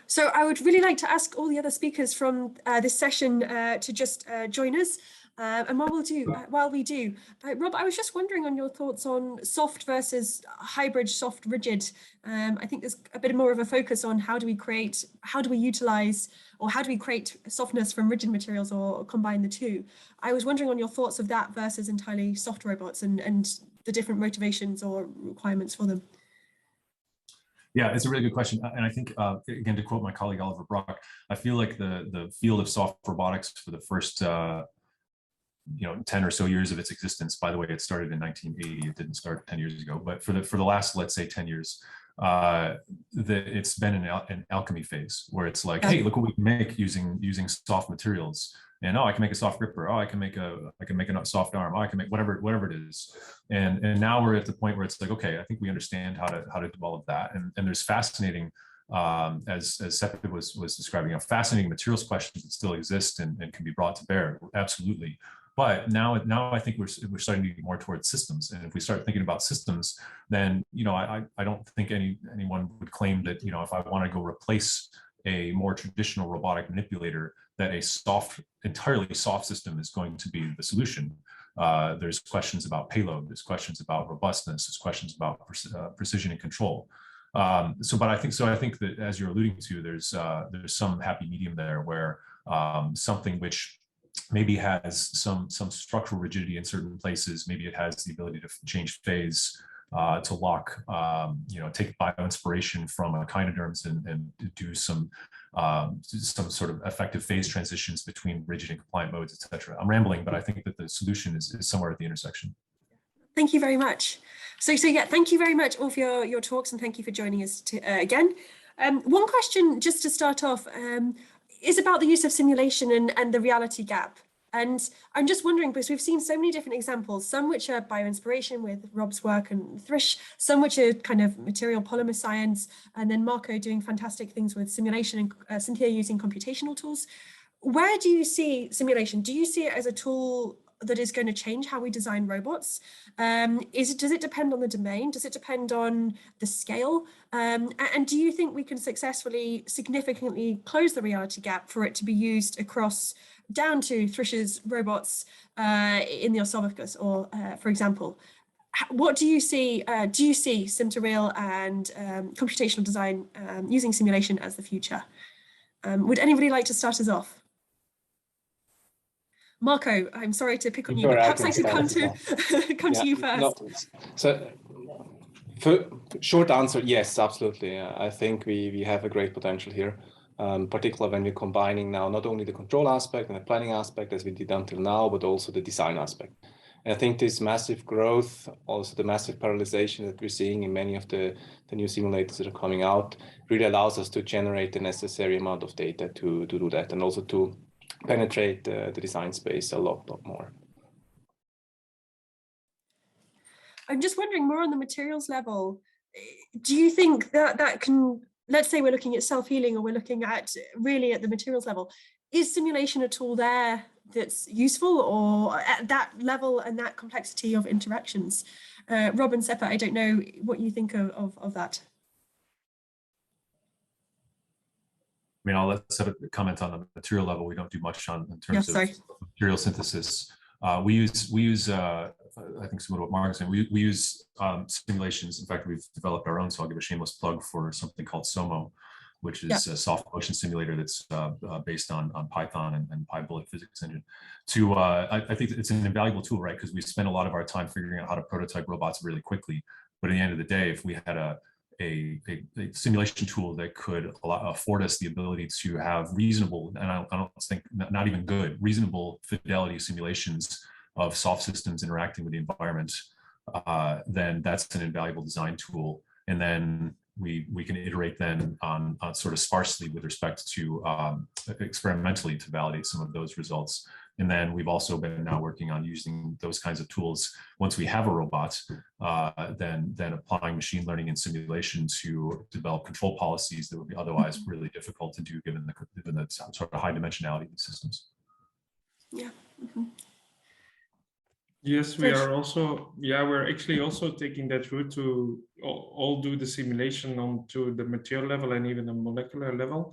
So I would really like to ask all the other speakers from this session to just join us. And while we do, Rob, I was just wondering on your thoughts on soft versus hybrid, soft, rigid. I think there's a bit more of a focus on how do we utilize, or how do we create softness from rigid materials or combine the two. I was wondering on your thoughts of that versus entirely soft robots and the different motivations or requirements for them. Yeah, it's a really good question. And I think, again, to quote my colleague, Oliver Brock, I feel like the field of soft robotics for the first 10 or so years of its existence. By the way, it started in 1980. It didn't start 10 years ago, but for the last, let's say, 10 years, it's been an alchemy phase where it's like, hey, look what we can make using soft materials. And I can make a soft gripper. I can make a soft arm. I can make whatever it is. And now we're at the point where it's like, okay, I think we understand how to do all of that. And there's fascinating, as Seppi was describing, fascinating materials questions that still exist and can be brought to bear. Absolutely. But now I think we're starting to get more towards systems. And if we start thinking about systems, then I don't think anyone would claim that if I want to go replace a more traditional robotic manipulator, that a entirely soft system is going to be the solution. There's questions about payload, there's questions about robustness, there's questions about precision and control. I think that, as you're alluding to, there's some happy medium there where something which maybe has some structural rigidity in certain places, maybe it has the ability to change phase, to lock, take bio-inspiration from echinoderms and do some sort of effective phase transitions between rigid and compliant modes, etc. I'm rambling, but I think that the solution is somewhere at the intersection. Thank you very much. So yeah, thank you very much all for your talks, and thank you for joining us again. One question just to start off is about the use of simulation and the reality gap. And I'm just wondering, because we've seen so many different examples, some which are bio-inspiration with Rob's work and Thrish, some which are kind of material polymer science, and then Marco doing fantastic things with simulation and Cynthia using computational tools. Where do you see simulation? Do you see it as a tool that is going to change how we design robots? Does it depend on the domain? Does it depend on the scale? And do you think we can successfully, significantly close the reality gap for it to be used across down to Thrish's robots in the Osovicus, or for example? What do you see? Do you see sim-to-real and computational design using simulation as the future? Would anybody like to start us off? Marco, I'm sorry to pick on you, but perhaps I should come to you first. No. So, for short answer, yes, absolutely. I think we have a great potential here, particularly when we're combining now not only the control aspect and the planning aspect as we did until now, but also the design aspect. And I think this massive growth, also the massive parallelization that we're seeing in many of the new simulators that are coming out, really allows us to generate the necessary amount of data to do that, and also to penetrate the design space a lot more. I'm just wondering, more on the materials level, do you think that can, let's say we're looking at self-healing, or we're looking at really at the materials level, is simulation a tool there that's useful, or at that level and that complexity of interactions? Rob and Seppa, I don't know what you think of that. I mean, I'll let Seppa comment on the material level. We don't do much in terms of material synthesis. We use I think similar to what Mark was saying, we use simulations. In fact, we've developed our own, so I'll give a shameless plug for something called SOMO, which is a soft motion simulator that's based on Python and PyBullet physics engine. I think it's an invaluable tool, right? Because we spend a lot of our time figuring out how to prototype robots really quickly. But at the end of the day, if we had a simulation tool that could afford us the ability to have reasonable, and I don't think not even good, reasonable fidelity simulations of soft systems interacting with the environment, then that's an invaluable design tool. And then we can iterate then on sort of sparsely with respect to experimentally to validate some of those results. And then we've also been now working on using those kinds of tools once we have a robot, then applying machine learning and simulation to develop control policies that would be otherwise really difficult to do given the sort of high dimensionality of these systems. Yeah. Yes, we are also, we're actually also taking that route to all do the simulation onto the material level and even the molecular level.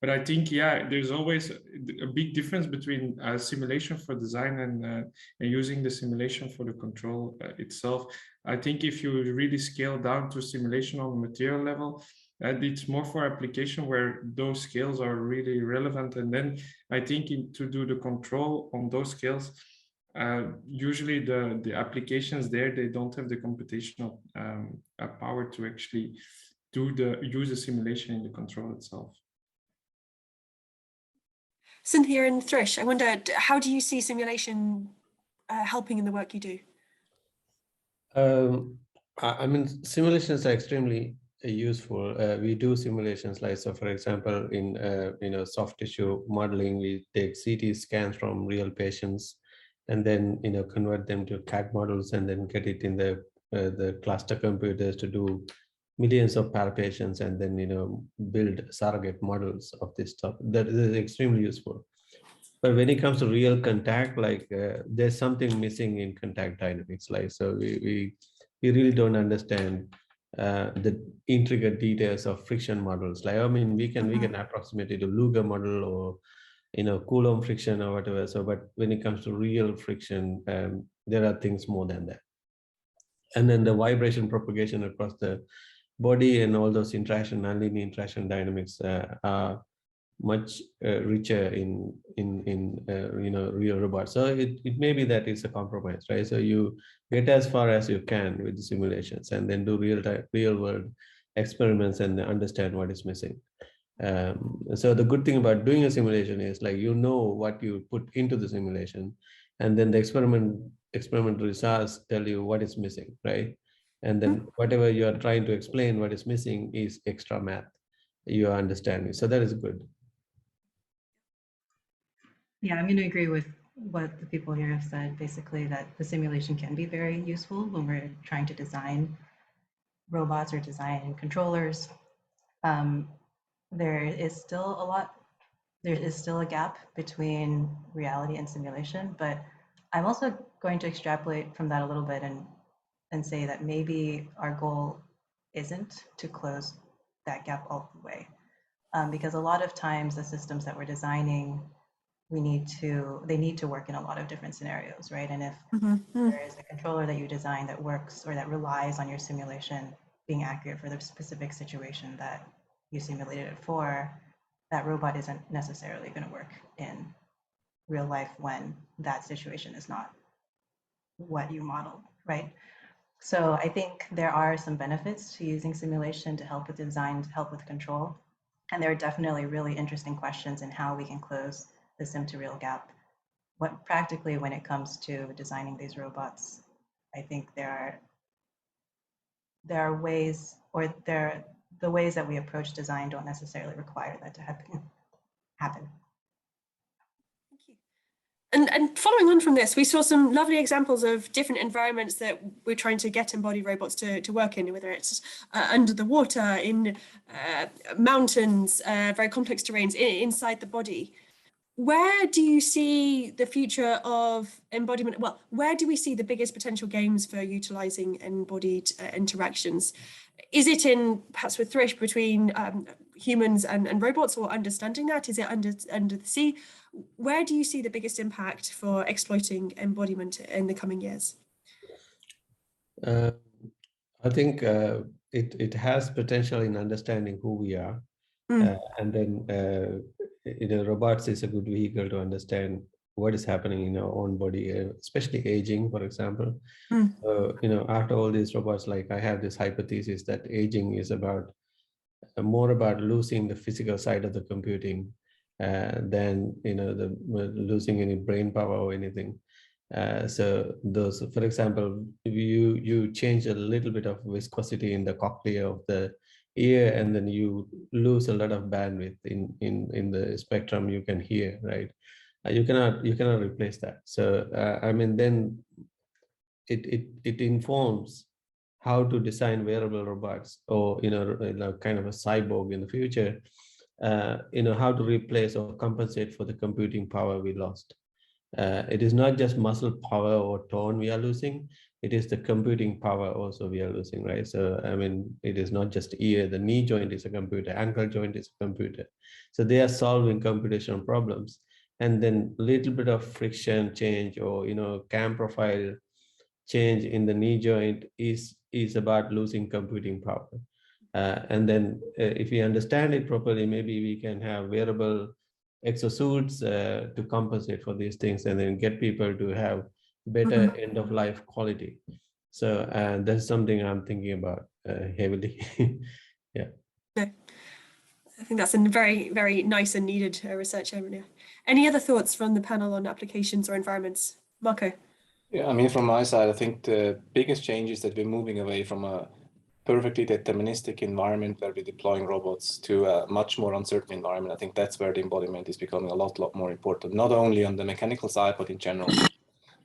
But I think, there's always a big difference between simulation for design and using the simulation for the control itself. I think if you really scale down to simulation on the material level, it's more for application where those scales are really relevant. And then I think to do the control on those scales, usually the applications there, they don't have the computational power to actually use the simulation in the control itself. Cynthia and Thrish, I wonder, how do you see simulation helping in the work you do? I mean, simulations are extremely useful. We do simulations like, so for example, in soft tissue modeling, we take CT scans from real patients and then convert them to CAD models and then get it in the cluster computers to do millions of para patients and then build surrogate models of this stuff. That is extremely useful. But when it comes to real contact, like there's something missing in contact dynamics. Like, so we really don't understand the intricate details of friction models. Like, I mean, we can approximate it to Luger model or Coulomb friction or whatever. So, but when it comes to real friction, there are things more than that. And then the vibration propagation across the body and all those nonlinear interaction dynamics are much richer in real robots. So it may be that it's a compromise, right? So you get as far as you can with the simulations and then do real world experiments and understand what is missing. So the good thing about doing a simulation is like what you put into the simulation, and then the experimental results tell you what is missing, right? And then whatever you are trying to explain what is missing is extra math you are understanding. So that is good. Yeah, I'm going to agree with what the people here have said, basically that the simulation can be very useful when we're trying to design robots or design controllers. There is still a gap between reality and simulation, but I'm also going to extrapolate from that a little bit and say that maybe our goal isn't to close that gap all the way. Because a lot of times the systems that we're designing, they need to work in a lot of different scenarios, right? And if there is a controller that you design that works or that relies on your simulation being accurate for the specific situation that you simulated it for, that robot isn't necessarily going to work in real life when that situation is not what you modeled, right? So I think there are some benefits to using simulation to help with design, to help with control. And there are definitely really interesting questions in how we can close the sim to real gap. What practically, when it comes to designing these robots, I think there are ways, or the ways that we approach design don't necessarily require that to happen. Thank you. And following on from this, we saw some lovely examples of different environments that we're trying to get embodied robots to work in, whether it's under the water, in mountains, very complex terrains, inside the body. Where do you see the future of embodiment? Well, where do we see the biggest potential gains for utilizing embodied interactions? Is it in, perhaps with Thrish, between humans and robots, or understanding that? Is it under the sea? Where do you see the biggest impact for exploiting embodiment in the coming years? I think it has potential in understanding who we are. And then robots is a good vehicle to understand what is happening in our own body, especially aging, for example. After all these robots, like I have this hypothesis that aging is more about losing the physical side of the computing than losing any brain power or anything. So those, for example, if you change a little bit of viscosity in the cochlea of the ear, and then you lose a lot of bandwidth in the spectrum you can hear, right? You cannot replace that. So I mean, then it informs how to design wearable robots, or kind of a cyborg in the future. How to replace or compensate for the computing power we lost. It is not just muscle power or tone we are losing, it is the computing power also we are losing, right? So, I mean, it is not just ear, the knee joint is a computer, ankle joint is a computer. So they are solving computational problems. And then little bit of friction change or, cam profile change in the knee joint is about losing computing power. And then if we understand it properly, maybe we can have wearable exosuits to compensate for these things and then get people to have better end of life quality. So that's something I'm thinking about heavily. Yeah. I think that's a very, very nice and needed research area. Any other thoughts from the panel on applications or environments? Marco? Yeah, I mean, from my side, I think the biggest change is that we're moving away from a perfectly deterministic environment where we're deploying robots to a much more uncertain environment. I think that's where the embodiment is becoming a lot more important, not only on the mechanical side, but in general.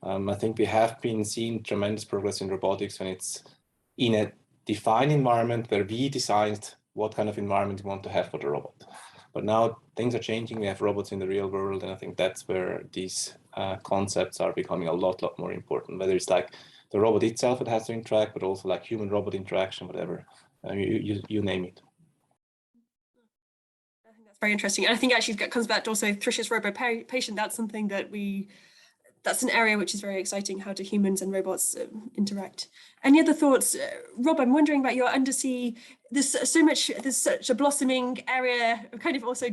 I think we have been seeing tremendous progress in robotics when it's in a defined environment where we designed what kind of environment we want to have for the robot. But now things are changing. We have robots in the real world, and I think that's where these concepts are becoming a lot more important. Whether it's like the robot itself that has to interact, but also like human-robot interaction, whatever, you name it. I think that's very interesting. And I think actually it comes back to also Thrish's Robo Patient. That's something that that's an area which is very exciting. How do humans and robots interact? Any other thoughts? Rob, I'm wondering about your undersea. There's such a blossoming area, kind of also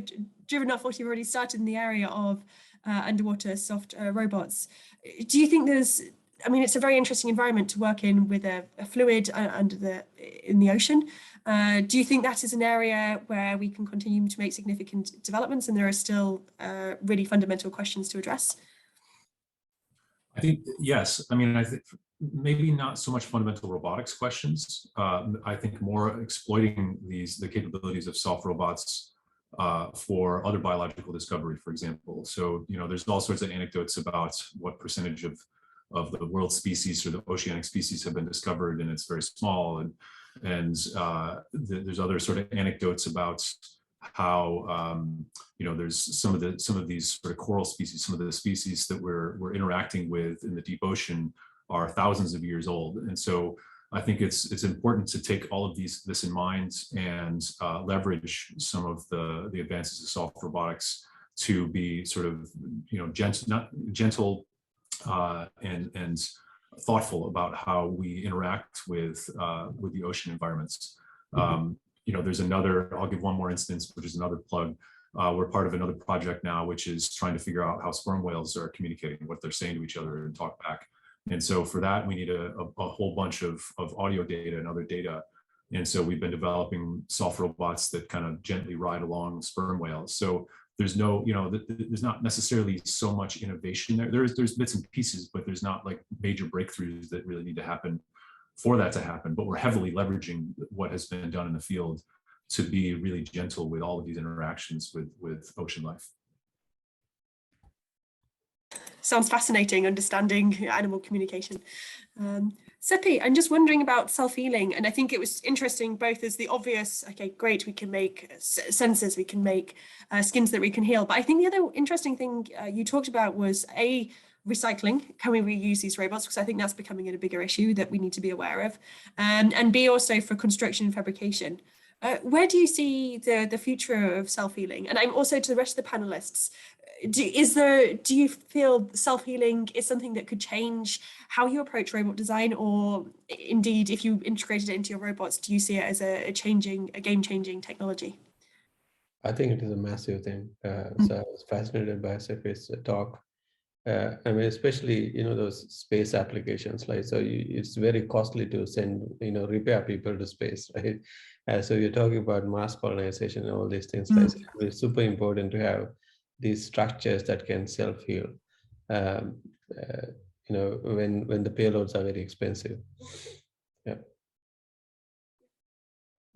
driven off what you've already started in the area of underwater soft robots. Do you think it's a very interesting environment to work in with a fluid in the ocean. Do you think that is an area where we can continue to make significant developments and there are still really fundamental questions to address? I think, yes. I mean, I think maybe not so much fundamental robotics questions. I think more exploiting the capabilities of soft robots for other biological discovery, for example. So, there's all sorts of anecdotes about what percentage of the world species or the oceanic species have been discovered, and it's very small. And there's other sort of anecdotes about how there's some of these sort of coral species, some of the species that we're interacting with in the deep ocean are thousands of years old. And so I think it's important to take all of this in mind and leverage some of the advances of soft robotics to be sort of gentle and thoughtful about how we interact with the ocean environments. There's I'll give one more instance, which is another plug. We're part of another project now, which is trying to figure out how sperm whales are communicating, what they're saying to each other and talk back. And so for that, we need a whole bunch of audio data and other data. And so we've been developing soft robots that kind of gently ride along sperm whales. So there's there's not necessarily so much innovation there. There's bits and pieces, but there's not like major breakthroughs that really need to happen for that to happen. But we're heavily leveraging what has been done in the field to be really gentle with all of these interactions with ocean life. Sounds fascinating, understanding animal communication. Seppi, I'm just wondering about self-healing, and I think it was interesting both as the obvious, okay, great, we can make sensors, we can make skins that we can heal, but I think the other interesting thing you talked about was recycling. Can we reuse these robots? Because I think that's becoming a bigger issue that we need to be aware of, and B, also for construction and fabrication. Where do you see the future of self-healing? And I'm also to the rest of the panelists, do you feel self-healing is something that could change how you approach robot design, or indeed, if you integrated it into your robots, do you see it as a game-changing technology? I think it is a massive thing. So I was fascinated by Seppi's talk. I mean, especially, those space applications, like, so it's very costly to send, repair people to space, right? So you're talking about mass colonization and all these things, like, so it's super important to have these structures that can self-heal, when the payloads are very expensive.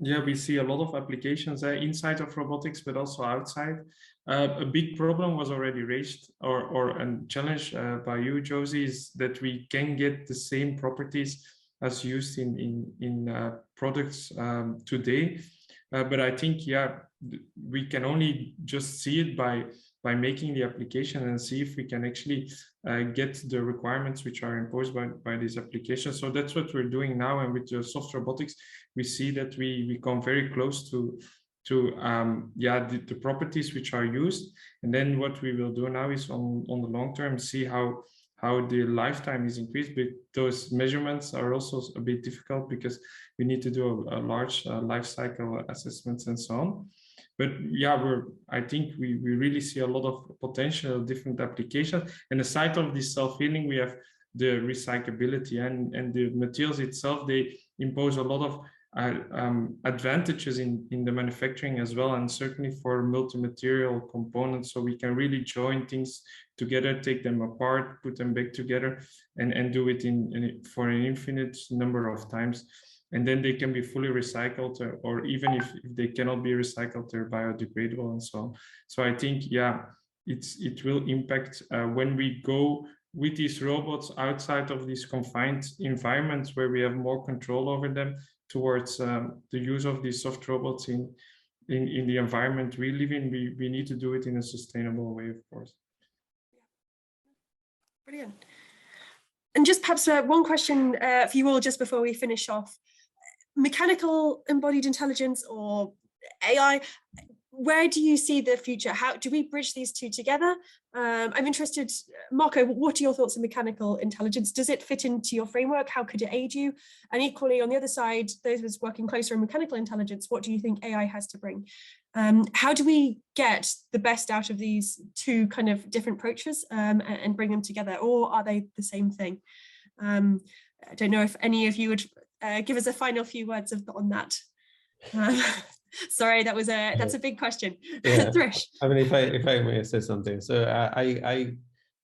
Yeah, we see a lot of applications inside of robotics, but also outside. A big problem was already raised or challenged by you, Josie, is that we can get the same properties as used in products today. But I think, yeah, we can only just see it by making the application and see if we can actually get the requirements which are imposed by these applications. So that's what we're doing now. And with the soft robotics, we see that we come very close to the properties which are used. And then what we will do now is on the long term, see how the lifetime is increased, but those measurements are also a bit difficult because we need to do a large life cycle assessments and so on. But yeah, I think we really see a lot of potential different applications. And aside of this self-healing, we have the recyclability and the materials itself. They impose a lot of advantages in the manufacturing as well, and certainly for multi-material components, so we can really join things together, take them apart, put them back together, and do it for an infinite number of times, and then they can be fully recycled, or even if they cannot be recycled, they're biodegradable and so on. So I think, yeah, it will impact when we go with these robots outside of these confined environments where we have more control over them, towards the use of these soft robots in the environment we live in. We need to do it in a sustainable way, of course. Brilliant. And just perhaps one question for you all just before we finish off. Mechanical embodied intelligence or AI, where do you see the future? How do we bridge these two together? I'm interested, Marco, what are your thoughts on mechanical intelligence? Does it fit into your framework? How could it aid you? And equally, on the other side, those of us working closer in mechanical intelligence, what do you think AI has to bring? How do we get the best out of these two kind of different approaches and bring them together? Or are they the same thing? I don't know if any of you would give us a final few words on that. Sorry, that's a big question. Yeah. Thresh. I mean, if I may say something, so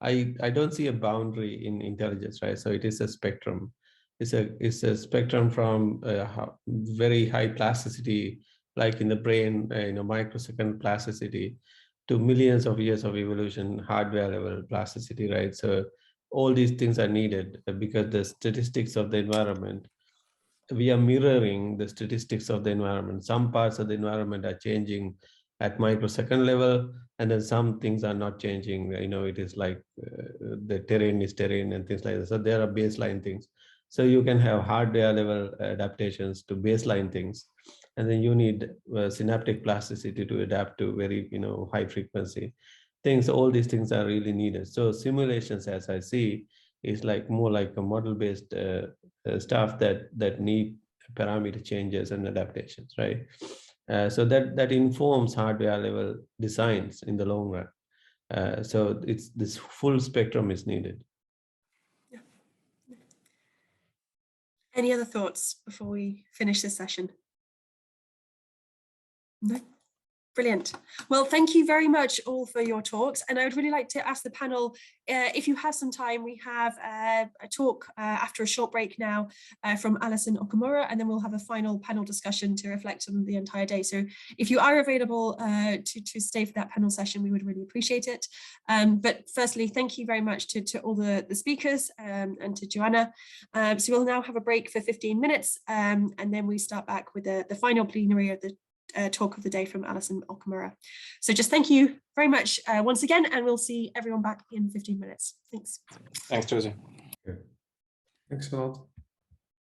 I don't see a boundary in intelligence, right? So it is a spectrum. It's a spectrum from very high plasticity, like in the brain, microsecond plasticity, to millions of years of evolution, hardware level plasticity, right? So all these things are needed because the statistics of the environment, we are mirroring the statistics of the environment. Some parts of the environment are changing at microsecond level, and then some things are not changing. It is like the terrain is terrain and things like that. So there are baseline things. So you can have hardware level adaptations to baseline things, and then you need synaptic plasticity to adapt to very high frequency things. All these things are really needed. So simulations, as I see, is more like a model-based stuff that need parameter changes and adaptations, right? So that informs hardware level designs in the long run. So it's this full spectrum is needed. Yeah. Any other thoughts before we finish this session? No? Brilliant. Well, thank you very much all for your talks. And I would really like to ask the panel, if you have some time, we have a talk after a short break now from Alison Okumura, and then we'll have a final panel discussion to reflect on the entire day. So if you are available to stay for that panel session, we would really appreciate it. But firstly, thank you very much to all the speakers and to Joanna. So we'll now have a break for 15 minutes and then we start back with the final plenary of the talk of the day from Alison Okumura. So just thank you very much once again, and we'll see everyone back in 15 minutes. Thanks. Thanks, Josie. Thanks a lot.